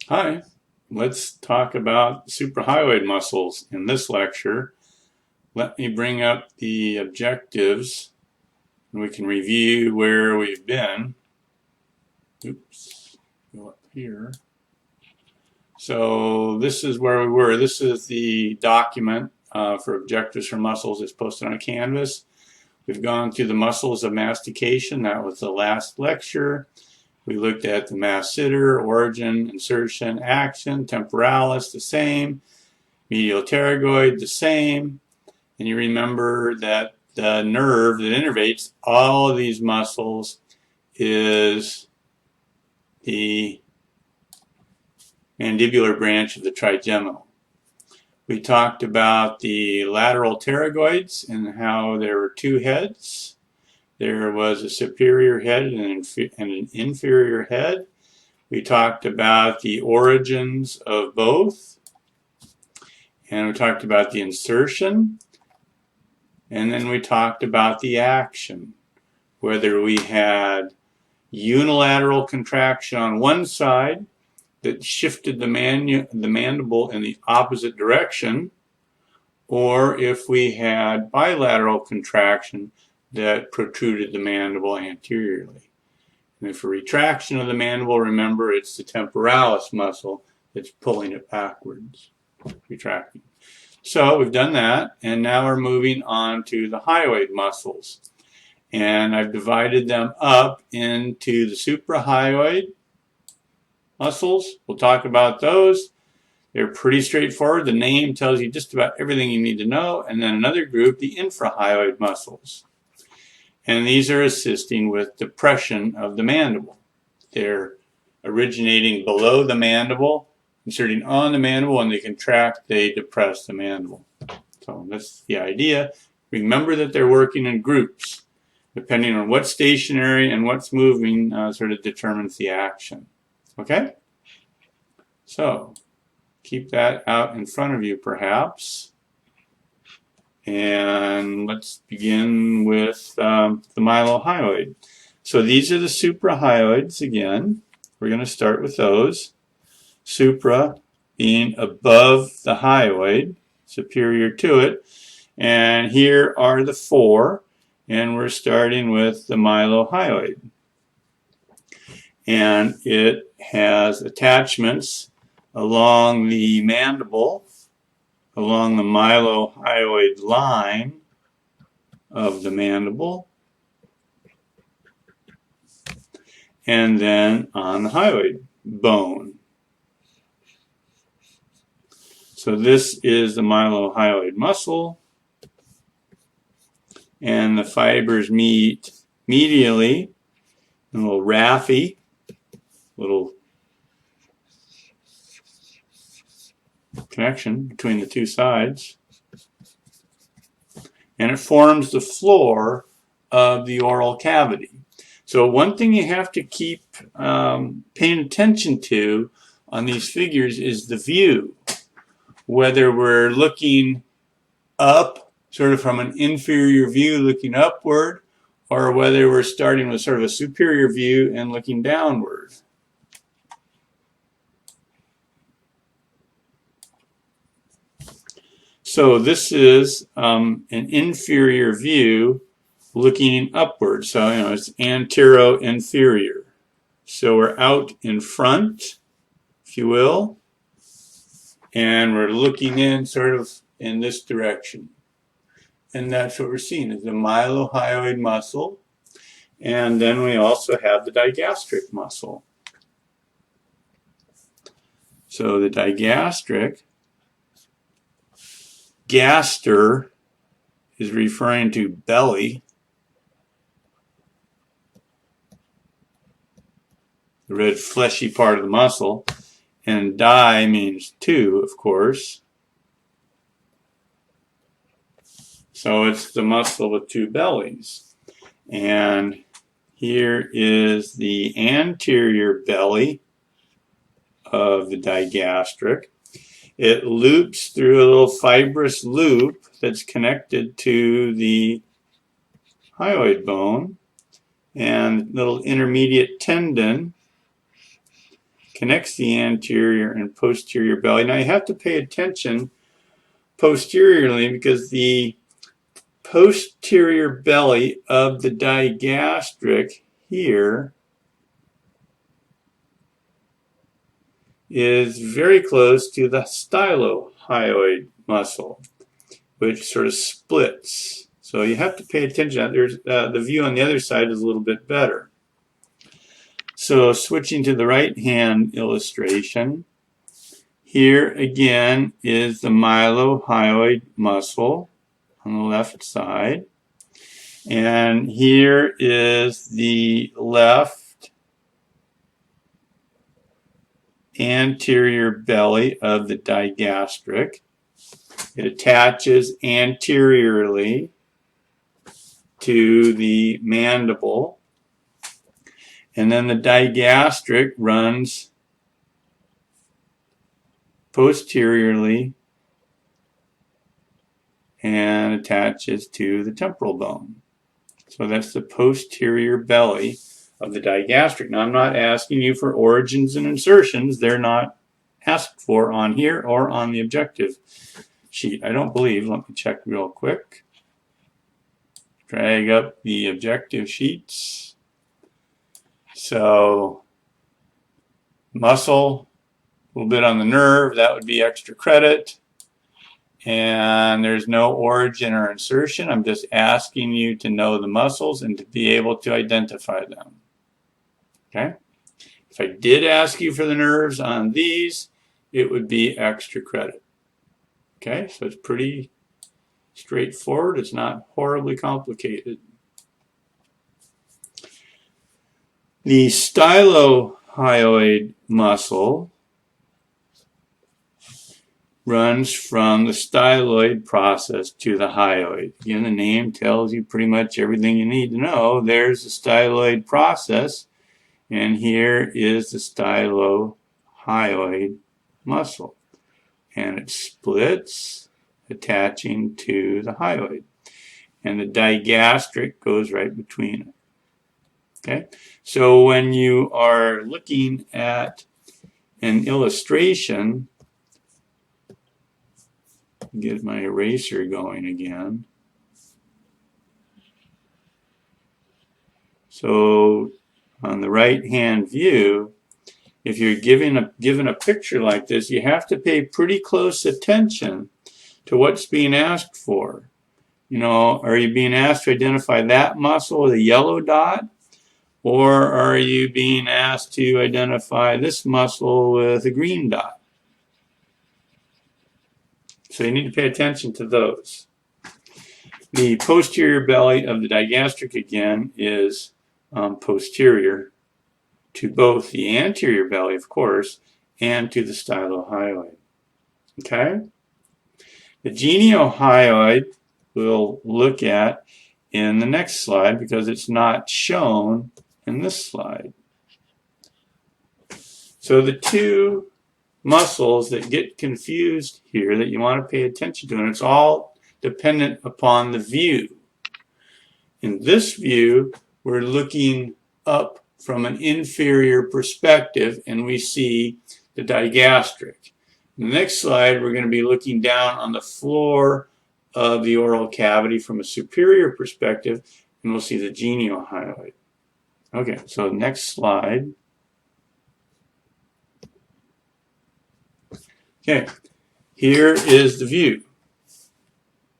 Hi, let's talk about suprahyoid muscles in this lecture. Let me bring up the objectives and we can review where we've been. Oops, go up here. So this is where we were. This is the document for objectives for muscles. It's posted on Canvas. We've gone through the muscles of mastication. That was the last lecture. We looked at the masseter, origin, insertion, action, temporalis, the same, medial pterygoid, the same. And you remember that the nerve that innervates all of these muscles is the mandibular branch of the trigeminal. We talked about the lateral pterygoids and how there were two heads. There was a superior head and an inferior head. We talked about the origins of both. And we talked about the insertion. And then we talked about the action. Whether we had unilateral contraction on one side that shifted the mandible in the opposite direction, or if we had bilateral contraction that protruded the mandible anteriorly. And for retraction of the mandible, remember it's the temporalis muscle that's pulling it backwards, retracting. So we've done that, and now we're moving on to the hyoid muscles. And I've divided them up into the suprahyoid muscles. We'll talk about those. They're pretty straightforward. The name tells you just about everything you need to know. And then another group, the infrahyoid muscles. And these are assisting with depression of the mandible. They're originating below the mandible, inserting on the mandible. When they contract, they depress the mandible. So that's the idea. Remember that they're working in groups. Depending on what's stationary and what's moving sort of determines the action. Okay? So keep that out in front of you perhaps. And let's begin with the mylohyoid. So these are the suprahyoids again. We're going to start with those. Supra being above the hyoid, superior to it. And here are the four. And we're starting with the mylohyoid. And it has attachments along the mandible, along the mylohyoid line of the mandible, and then on the hyoid bone. So this is the mylohyoid muscle, and the fibers meet medially, a little raphe, little connection between the two sides, and it forms the floor of the oral cavity. So one thing you have to keep paying attention to on these figures is the view. Whether we're looking up, sort of from an inferior view looking upward, or whether we're starting with sort of a superior view and looking downward. So this is an inferior view looking upward. So, it's antero-inferior. So we're out in front, if you will, and we're looking in sort of in this direction. And that's what we're seeing is the mylohyoid muscle. And then we also have the digastric muscle. So the digastric, gaster is referring to belly. The red fleshy part of the muscle. And di means two, of course. So it's the muscle with two bellies. And here is the anterior belly of the digastric. It loops through a little fibrous loop that's connected to the hyoid bone, and little intermediate tendon connects the anterior and posterior belly. Now you have to pay attention posteriorly because the posterior belly of the digastric here is very close to the stylohyoid muscle, which sort of splits. So you have to pay attention. There's the view on the other side is a little bit better. So switching to the right hand illustration, here again is the mylohyoid muscle on the left side. And here is the left anterior belly of the digastric. It attaches anteriorly to the mandible. And then the digastric runs posteriorly and attaches to the temporal bone. So that's the posterior belly of the digastric. Now I'm not asking you for origins and insertions. They're not asked for on here or on the objective sheet. I don't believe. Let me check real quick. Drag up the objective sheets. So muscle, a little bit on the nerve, that would be extra credit. And there's no origin or insertion. I'm just asking you to know the muscles and to be able to identify them. Okay? If I did ask you for the nerves on these, it would be extra credit. Okay? So it's pretty straightforward. It's not horribly complicated. The stylohyoid muscle runs from the styloid process to the hyoid. Again, the name tells you pretty much everything you need to know. There's the styloid process, and here is the stylohyoid muscle. And it splits, attaching to the hyoid. And the digastric goes right between it. Okay? So when you are looking at an illustration, get my eraser going again. So on the right hand view, if you're given a picture like this, you have to pay pretty close attention to what's being asked for. You know, are you being asked to identify that muscle with a yellow dot? Or are you being asked to identify this muscle with a green dot? So you need to pay attention to those. The posterior belly of the digastric, again, is posterior to both the anterior belly, of course, and to the stylohyoid. Okay? The geniohyoid we'll look at in the next slide because it's not shown in this slide. So the two muscles that get confused here that you want to pay attention to, and it's all dependent upon the view. In this view, we're looking up from an inferior perspective and we see the digastric. In the next slide, we're going to be looking down on the floor of the oral cavity from a superior perspective and we'll see the geniohyoid. Okay, so next slide. Okay, here is the view.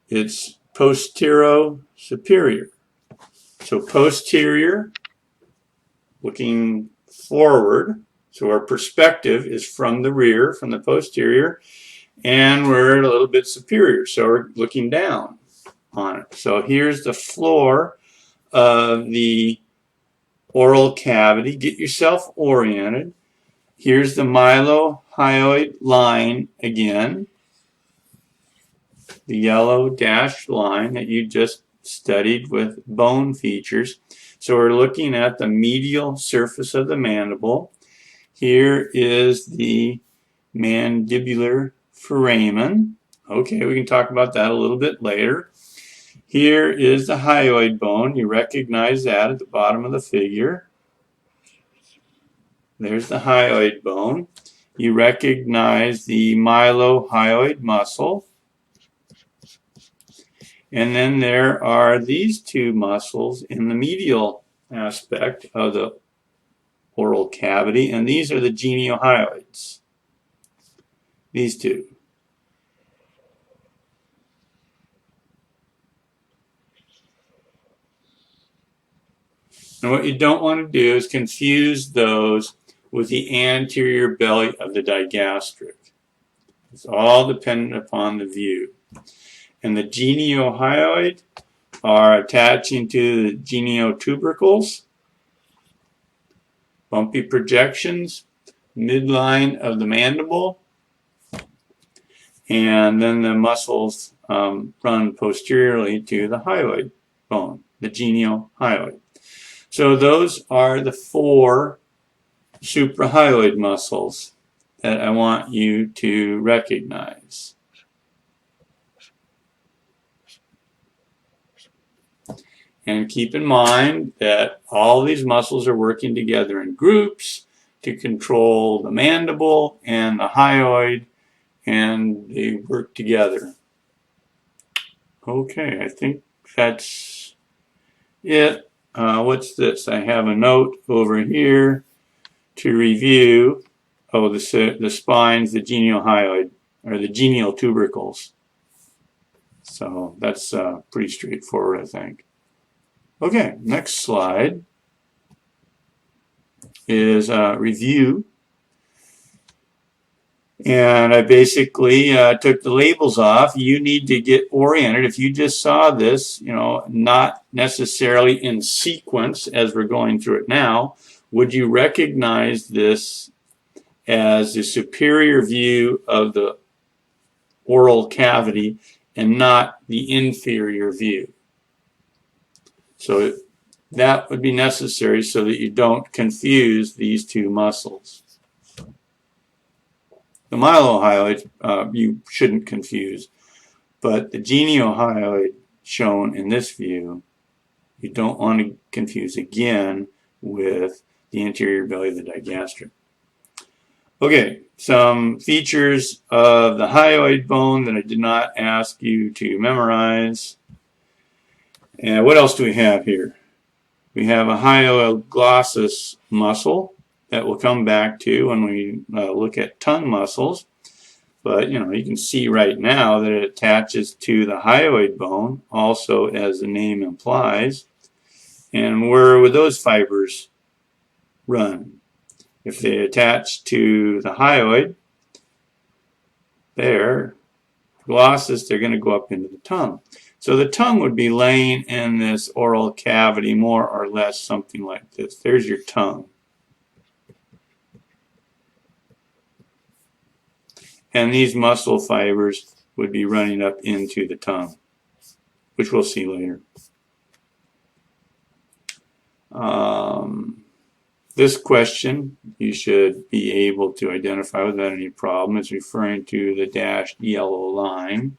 It's posterior-superior. So posterior, looking forward. So our perspective is from the rear, from the posterior, and we're a little bit superior. So we're looking down on it. So here's the floor of the oral cavity. Get yourself oriented. Here's the mylohyoid line again, the yellow dashed line that you just studied with bone features. So we're looking at the medial surface of the mandible. Here is the mandibular foramen. Okay, we can talk about that a little bit later. Here is the hyoid bone. You recognize that at the bottom of the figure. there's the hyoid bone. You recognize the hyoid muscle. And then there are these two muscles in the medial aspect of the oral cavity, and these are the geniohyoids. These two. And what you don't want to do is confuse those with the anterior belly of the digastric. It's all dependent upon the view. And the geniohyoid are attaching to the geniotubercles, bumpy projections, midline of the mandible, and then the muscles run posteriorly to the hyoid bone, the geniohyoid. So those are the 4 suprahyoid muscles that I want you to recognize. And keep in mind that all these muscles are working together in groups to control the mandible and the hyoid, and they work together. Okay, I think that's it. What's this? I have a note over here to review. Oh, the spines, the geniohyoid, or the genial tubercles. So that's pretty straightforward, I think. Okay, next slide is review. And I basically took the labels off. You need to get oriented. If you just saw this, not necessarily in sequence as we're going through it now, would you recognize this as the superior view of the oral cavity and not the inferior view? So that would be necessary so that you don't confuse these two muscles. The mylohyoid you shouldn't confuse, but the geniohyoid shown in this view, you don't want to confuse again with the anterior belly of the digastric. Okay, some features of the hyoid bone that I did not ask you to memorize. And what else do we have here? We have a hyoglossus muscle that we'll come back to when we look at tongue muscles. But you can see right now that it attaches to the hyoid bone, also as the name implies. And where would those fibers run? If they attach to the hyoid, there, glossus, they're going to go up into the tongue. So the tongue would be laying in this oral cavity, more or less something like this. There's your tongue. And these muscle fibers would be running up into the tongue, which we'll see later. This question you should be able to identify without any problem. It's referring to the dashed yellow line.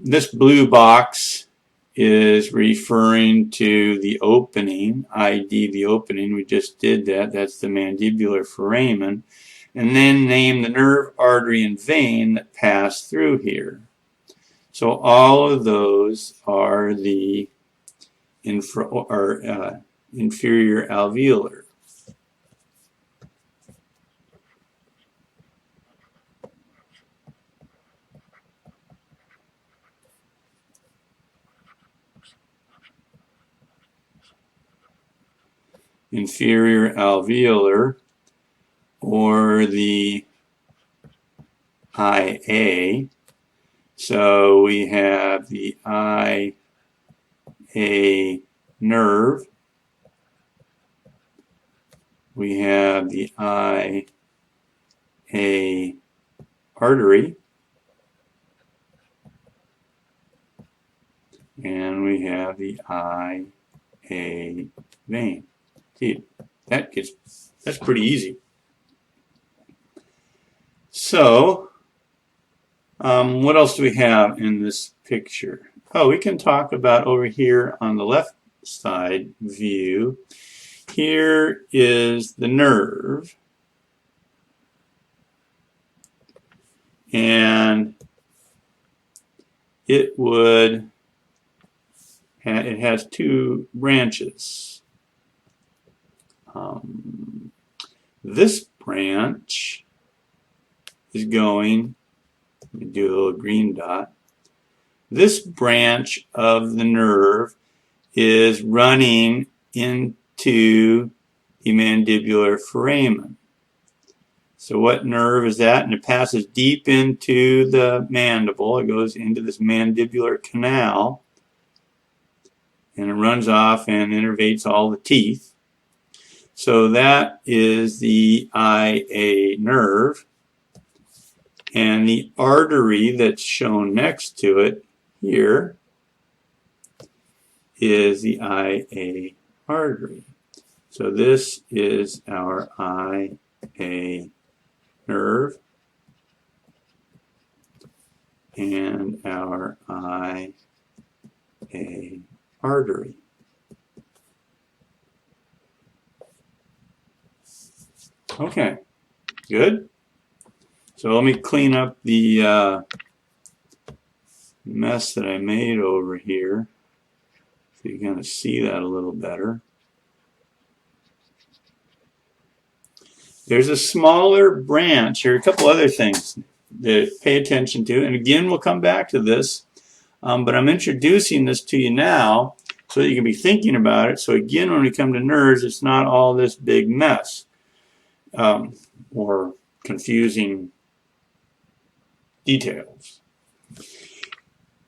This blue box is referring to the opening, ID the opening. We just did that. That's the mandibular foramen. And then name the nerve, artery, and vein that pass through here. So all of those are the inferior alveolar. Inferior alveolar, or the IA. So we have the IA nerve. We have the IA artery. And we have the IA vein. See, that's pretty easy. So, what else do we have in this picture? Oh, we can talk about over here on the left side view. here is the nerve, and it has two branches. This branch is going, let me do a little green dot. This branch of the nerve is running into the mandibular foramen. So what nerve is that? And it passes deep into the mandible. It goes into this mandibular canal, and it runs off and innervates all the teeth. So that is the IA nerve. And the artery that's shown next to it here is the IA artery. So this is our IA nerve and our IA artery. Okay, good. So let me clean up the mess that I made over here so you can kind of see that a little better. There's a smaller branch. Here are a couple other things that pay attention to, and again we'll come back to this, but I'm introducing this to you now so that you can be thinking about it. So again, when we come to nerves, it's not all this big mess or confusing details.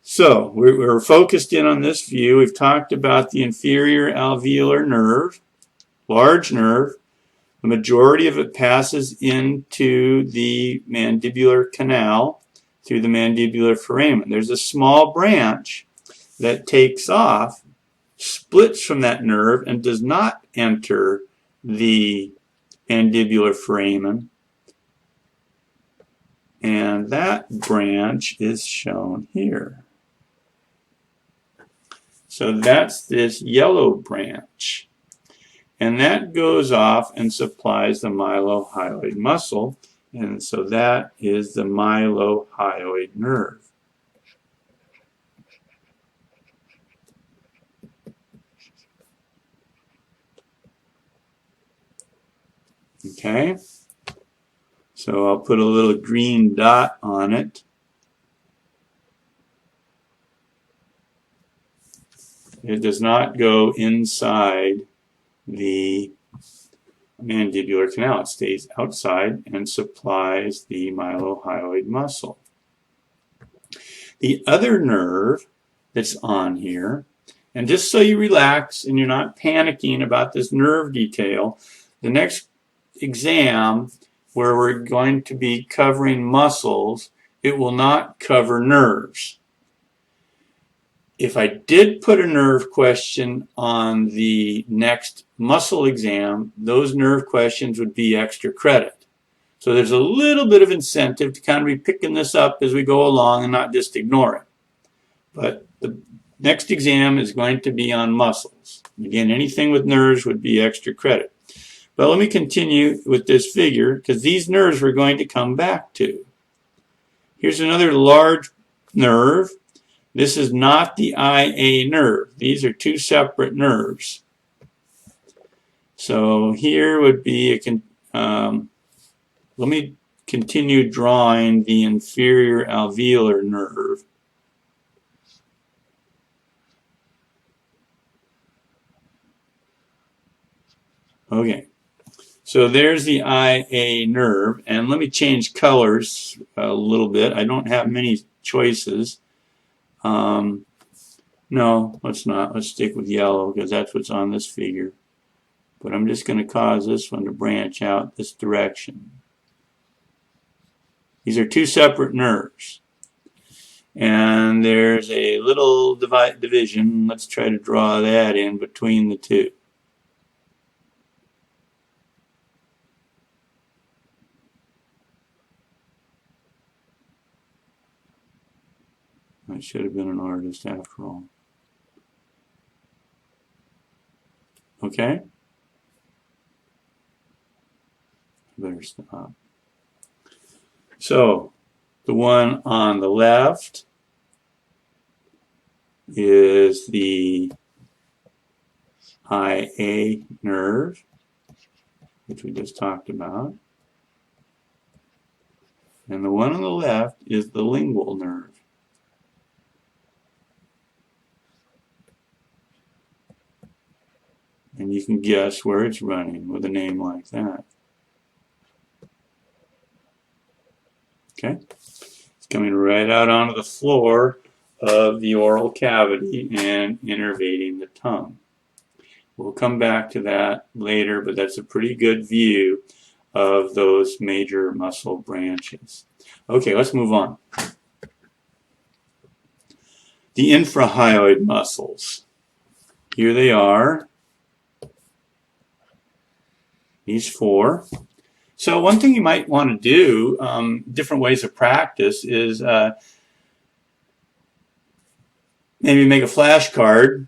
So we're focused in on this view. We've talked about the inferior alveolar nerve, large nerve. The majority of it passes into the mandibular canal through the mandibular foramen. There's a small branch that takes off, splits from that nerve, and does not enter the mandibular foramen. And that branch is shown here. So that's this yellow branch. And that goes off and supplies the mylohyoid muscle. And so that is the mylohyoid nerve. Okay? So I'll put a little green dot on it. It does not go inside the mandibular canal. It stays outside and supplies the mylohyoid muscle. The other nerve that's on here, and just so you relax and you're not panicking about this nerve detail, the next exam where we're going to be covering muscles, it will not cover nerves. If I did put a nerve question on the next muscle exam, those nerve questions would be extra credit. So there's a little bit of incentive to kind of be picking this up as we go along and not just ignore it. But the next exam is going to be on muscles. Again, anything with nerves would be extra credit. But let me continue with this figure because these nerves we're going to come back to. Here's another large nerve. This is not the IA nerve. These are two separate nerves. So here would be let me continue drawing the inferior alveolar nerve. Okay, so there's the IA nerve, and let me change colors a little bit. I don't have many choices. No, let's not. Let's stick with yellow because that's what's on this figure. But I'm just going to cause this one to branch out this direction. These are two separate nerves. And there's a little division. Let's try to draw that in between the two. I should have been an artist after all. Okay? stop. So the one on the left is the IA nerve, which we just talked about. And the one on the left is the lingual nerve. And you can guess where it's running with a name like that. Okay? It's coming right out onto the floor of the oral cavity and innervating the tongue. We'll come back to that later, but that's a pretty good view of those major muscle branches. Okay, let's move on. The infrahyoid muscles. Here they are. These four. So one thing you might want to do, different ways of practice, is maybe make a flashcard,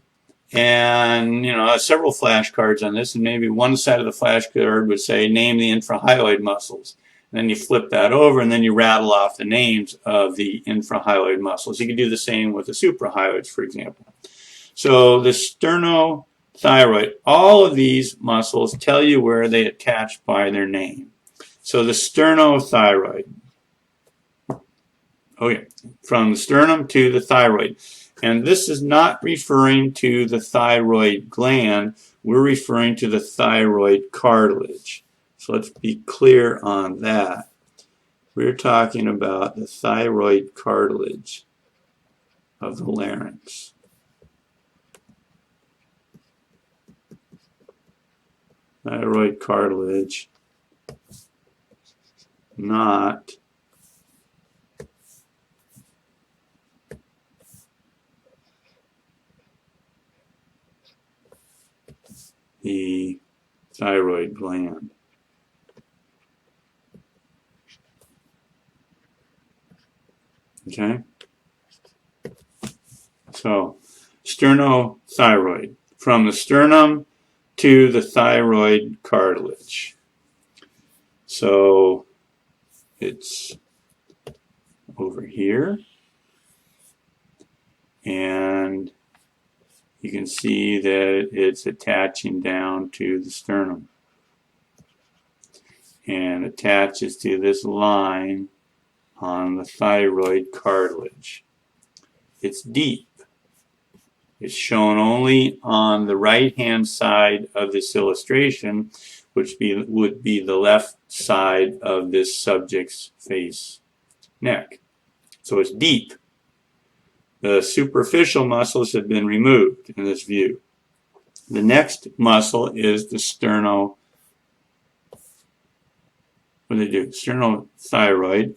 and several flashcards on this, and maybe one side of the flashcard would say name the infrahyoid muscles. And then you flip that over, and then you rattle off the names of the infrahyoid muscles. You can do the same with the suprahyoids, for example. So the sternothyroid, all of these muscles tell you where they attach by their name. So the sternothyroid, from the sternum to the thyroid. And this is not referring to the thyroid gland, we're referring to the thyroid cartilage. So let's be clear on that. We're talking about the thyroid cartilage of the larynx. Thyroid cartilage, not the thyroid gland. Okay? So, sternothyroid, from the sternum to the thyroid cartilage. So, it's over here, and you can see that it's attaching down to the sternum and attaches to this line on the thyroid cartilage. It's deep. It's shown only on the right-hand side of this illustration, which would be the left side of this subject's face, neck. So it's deep. The superficial muscles have been removed in this view. The next muscle is the sternothyroid,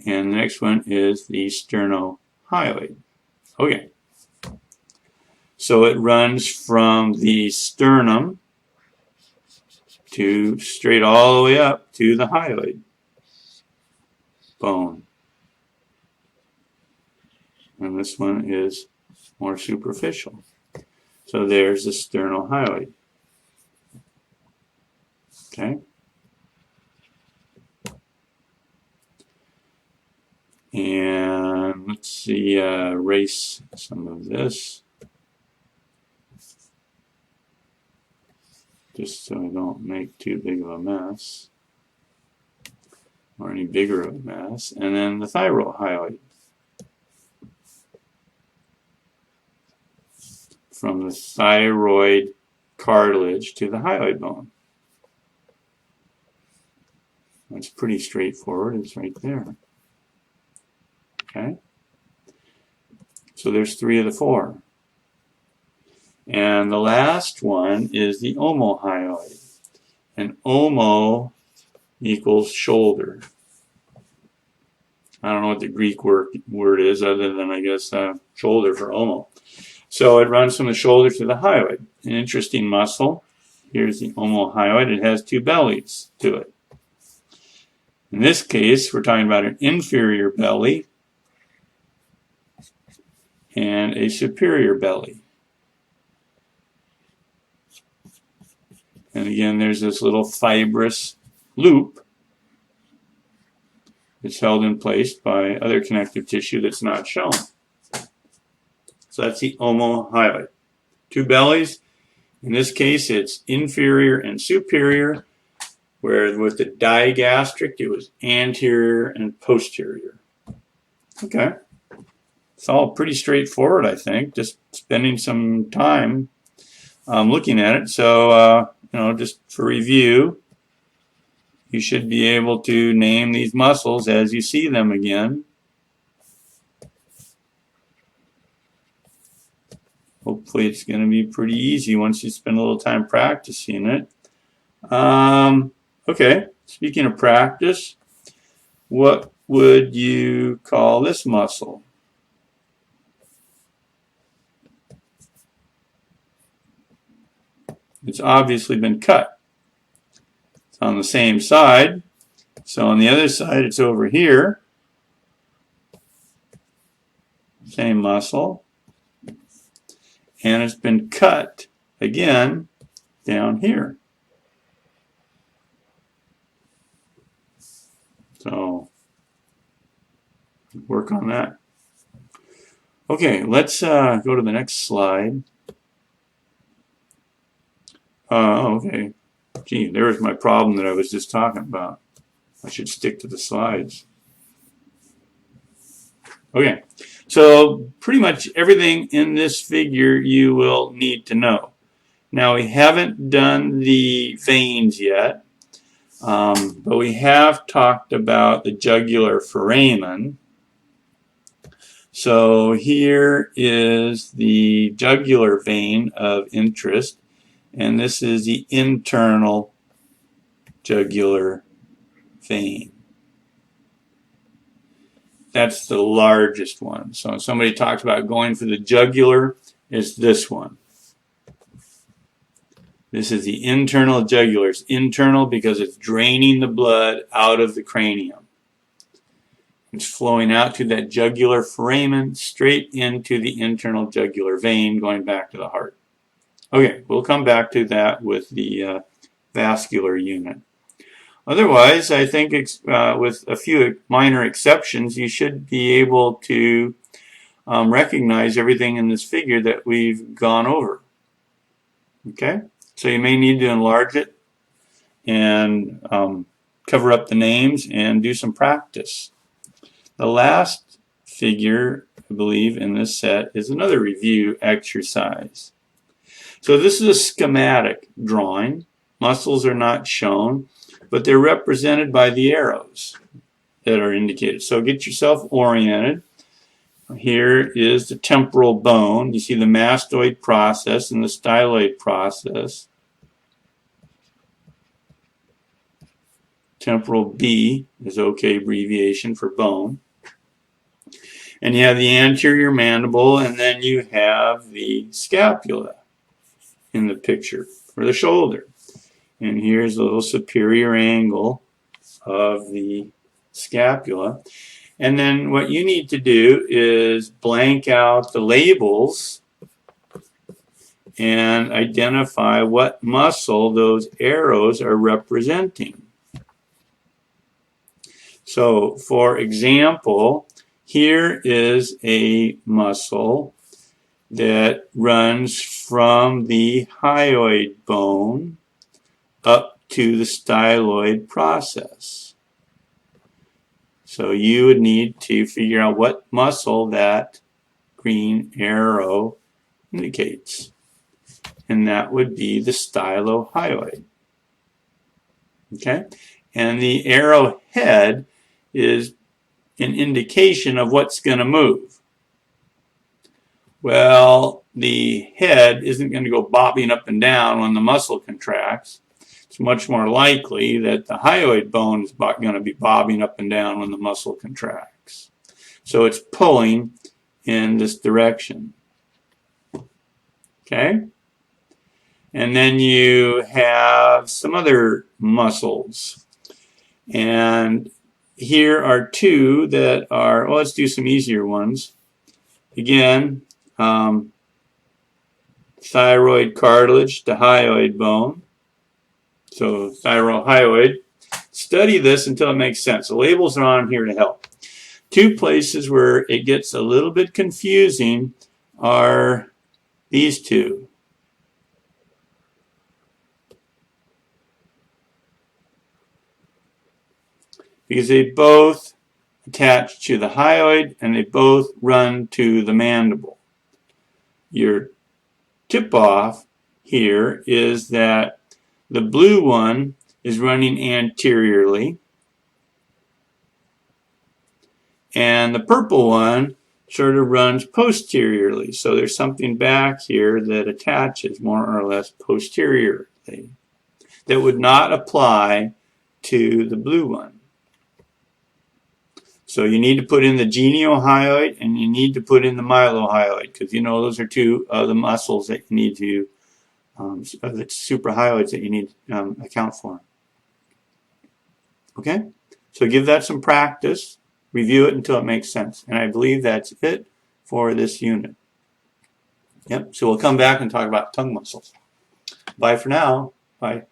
and the next one is the sternohyoid. Okay. So it runs from the sternum to straight all the way up to the hyoid bone. And this one is more superficial. So there's the sternohyoid. Okay? And let's see, erase some of this, just so I don't make too big of a mess, or any bigger of a mess. And then the thyrohyoid, from the thyroid cartilage to the hyoid bone. That's pretty straightforward. It's right there. Okay? So there's 3 of the 4. And the last one is the omohyoid. And omo equals shoulder. I don't know what the Greek word is other than, I guess, shoulder for omo. So it runs from the shoulder to the hyoid. An interesting muscle. Here's the omohyoid. It has 2 bellies to it. In this case, we're talking about an inferior belly and a superior belly. And again, there's this little fibrous loop It's held in place by other connective tissue that's not shown. So that's the omohyoid. Two bellies. In this case, it's inferior and superior, where with the digastric, it was anterior and posterior. Okay. It's all pretty straightforward, I think, just spending some time looking at it. So, just for review, you should be able to name these muscles as you see them again. Hopefully it's going to be pretty easy once you spend a little time practicing it. Okay, speaking of practice, what would you call this muscle? It's obviously been cut. It's on the same side. So on the other side, it's over here. Same muscle. And it's been cut again down here. So work on that. Okay, let's go to the next slide. Okay. Gee, there's my problem that I was just talking about. I should stick to the slides. Okay, so pretty much everything in this figure you will need to know. Now we haven't done the veins yet, but we have talked about the jugular foramen. So here is the jugular vein of interest, and this is the internal jugular vein. That's the largest one. So if somebody talks about going for the jugular, it's this one. This is the internal jugular. It's internal because it's draining the blood out of the cranium. It's flowing out to that jugular foramen, straight into the internal jugular vein, going back to the heart. Okay, we'll come back to that with the vascular unit. Otherwise, I think with a few minor exceptions, you should be able to recognize everything in this figure that we've gone over. Okay, so you may need to enlarge it and cover up the names and do some practice. The last figure, I believe, in this set is another review exercise. So this is a schematic drawing. Muscles are not shown, but they're represented by the arrows that are indicated. So get yourself oriented. Here is the temporal bone. You see the mastoid process and the styloid process. Temporal B is okay abbreviation for bone. And you have the anterior mandible, and then you have the scapula in the picture for the shoulder. And here's a little superior angle of the scapula. And then what you need to do is blank out the labels and identify what muscle those arrows are representing. So, for example, here is a muscle that runs from the hyoid bone up to the styloid process. So you would need to figure out what muscle that green arrow indicates. And that would be the stylohyoid. Okay? And the arrow head is an indication of what's going to move. Well, the head isn't going to go bobbing up and down when the muscle contracts. It's much more likely that the hyoid bone is going to be bobbing up and down when the muscle contracts. So it's pulling in this direction. Okay? And then you have some other muscles. And here are two that are, well, let's do some easier ones. Again, thyroid cartilage to hyoid bone. So thyrohyoid, study this until it makes sense. The labels are on here to help. Two places where it gets a little bit confusing are these two. Because they both attach to the hyoid and they both run to the mandible. Your tip-off here is that the blue one is running anteriorly and the purple one sort of runs posteriorly. So there's something back here that attaches more or less posteriorly that would not apply to the blue one. So you need to put in the geniohyoid and you need to put in the mylohyoid because you know those are two of the muscles that you need to, the suprahyoids that you need to account for. Okay? So give that some practice. Review it until it makes sense. And I believe that's it for this unit. Yep. So we'll come back and talk about tongue muscles. Bye for now. Bye.